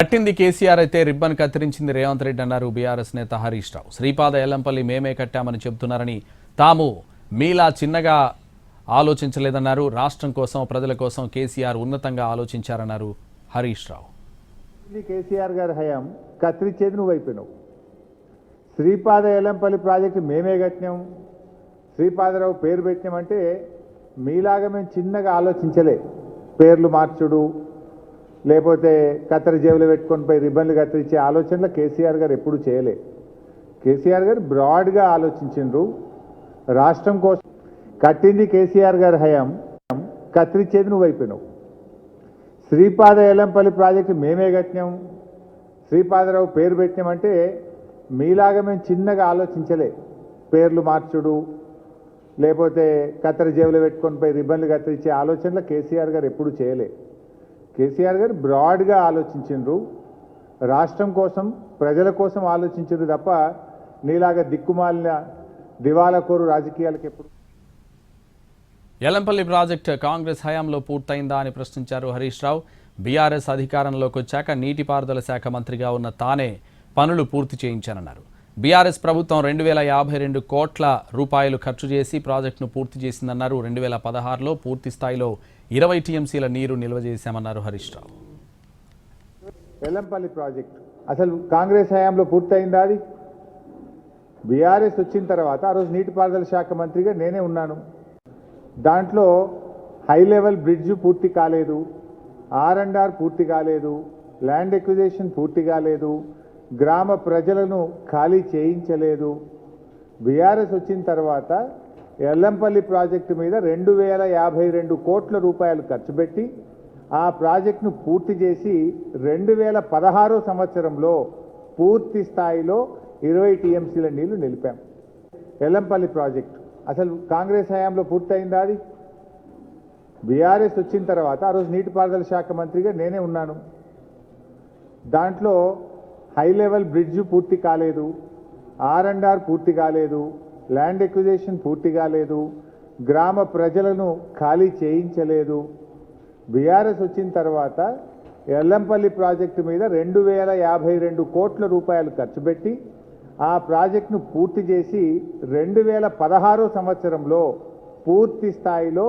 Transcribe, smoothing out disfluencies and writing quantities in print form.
కట్టింది కేసీఆర్ అయితే రిబ్బన్ కత్తిరించింది రేవంత్ రెడ్డి అన్నారు బీఆర్ఎస్ నేత హరీష్ రావు. శ్రీపాద ఎల్లంపల్లి మేమే కట్టామని చెబుతున్నారని, తాము మీలా చిన్నగా ఆలోచించలేదన్నారు. రాష్ట్రం కోసం, ప్రజల కోసం కేసీఆర్ ఉన్నతంగా ఆలోచించారన్నారు హరీష్ రావు. కేసీఆర్ గారి హయాం కత్తిరించేది నువ్వు అయిపోయినావు. శ్రీపాద ఎల్లంపల్లి ప్రాజెక్టు మేమే కట్టినాం, శ్రీపాదరావు పేరు పెట్టినామంటే మీలాగా మేము చిన్నగా ఆలోచించలే. పేర్లు మార్చుడు, లేకపోతే కత్తెర జేబులు పెట్టుకొని పోయి రిబ్బన్లు కత్తిరించే ఆలోచనలు కేసీఆర్ గారు ఎప్పుడు చేయలే. కేసీఆర్ గారు బ్రాడ్గా ఆలోచించిండ్రు. రాష్ట్రం కోసం కట్టింది కేసీఆర్ గారి హయాం, కత్తిరించేది నువ్వు అయిపోయినావు. శ్రీపాద ఎల్లంపల్లి ప్రాజెక్టు మేమే కట్టినాం, శ్రీపాదరావు పేరు పెట్టినామంటే మీలాగా మేము చిన్నగా ఆలోచించలే. పేర్లు మార్చుడు, లేకపోతే కత్తెర జేబులు పెట్టుకొని పోయి రిబ్బన్లు కత్తిరించే ఆలోచనలు కేసీఆర్ గారు ఎప్పుడు చేయలే. కేసీఆర్ గారు బ్రాడ్గా ఆలోచించిండ్రు. రాష్ట్రం కోసం, ప్రజల కోసం ఆలోచించిండ్రు తప్ప నీలాగా దిక్కుమాలిన దివాలాకోరు రాజకీయాలకు ఎప్పుడు. ఎల్లంపల్లి ప్రాజెక్టు కాంగ్రెస్ హయాంలో పూర్తయిందా అని ప్రశ్నించారు హరీష్ రావు. బీఆర్ఎస్ అధికారంలోకి వచ్చాక నీటిపారుదల శాఖ మంత్రిగా ఉన్న తానే పనులు పూర్తి చేయించానన్నారు. బీఆర్ఎస్ ప్రభుత్వం 2052 కోట్ల రూపాయలు ఖర్చు చేసి ప్రాజెక్టును పూర్తి చేసిందన్నారు. 2016లో పూర్తి స్థాయిలో 20 టీఎంసీల నీరు నిల్వ చేశామన్నారు హరీష్ రావు. ఎల్లంపల్లి ప్రాజెక్టు అసలు కాంగ్రెస్ హయాంలో పూర్తయిందా? అది బీఆర్ఎస్ వచ్చిన తర్వాత ఆ రోజు నీటిపారుదల శాఖ మంత్రిగా నేనే ఉన్నాను. దాంట్లో హై లెవెల్ బ్రిడ్జ్ పూర్తి కాలేదు, R&R పూర్తి కాలేదు, ల్యాండ్ ఎక్విజిషన్ పూర్తి కాలేదు, గ్రామ ప్రజలను ఖాళీ చేయించలేదు. బీఆర్ఎస్ వచ్చిన తర్వాత ఎల్లంపల్లి ప్రాజెక్టు మీద 2052 కోట్ల రూపాయలు ఖర్చు పెట్టి ఆ ప్రాజెక్టును పూర్తి చేసి 2016 సంవత్సరంలో పూర్తి స్థాయిలో 20 టీఎంసీల నీళ్లు నిలిపాం. ఎల్లంపల్లి ప్రాజెక్టు అసలు కాంగ్రెస్ హయాంలో పూర్తయిందా? అది బీఆర్ఎస్ వచ్చిన తర్వాత ఆ రోజు నీటిపారుదల శాఖ మంత్రిగా నేనే ఉన్నాను. దాంట్లో హై లెవెల్ బ్రిడ్జ్ పూర్తి కాలేదు, R&R పూర్తి కాలేదు, ల్యాండ్ ఎక్విజిషన్ పూర్తి కాలేదు, గ్రామ ప్రజలను ఖాళీ చేయించలేదు. బీఆర్ఎస్ వచ్చిన తర్వాత ఎల్లంపల్లి ప్రాజెక్టు మీద 2052 కోట్ల రూపాయలు ఖర్చు పెట్టి ఆ ప్రాజెక్టును పూర్తి చేసి 2016 సంవత్సరంలో పూర్తి స్థాయిలో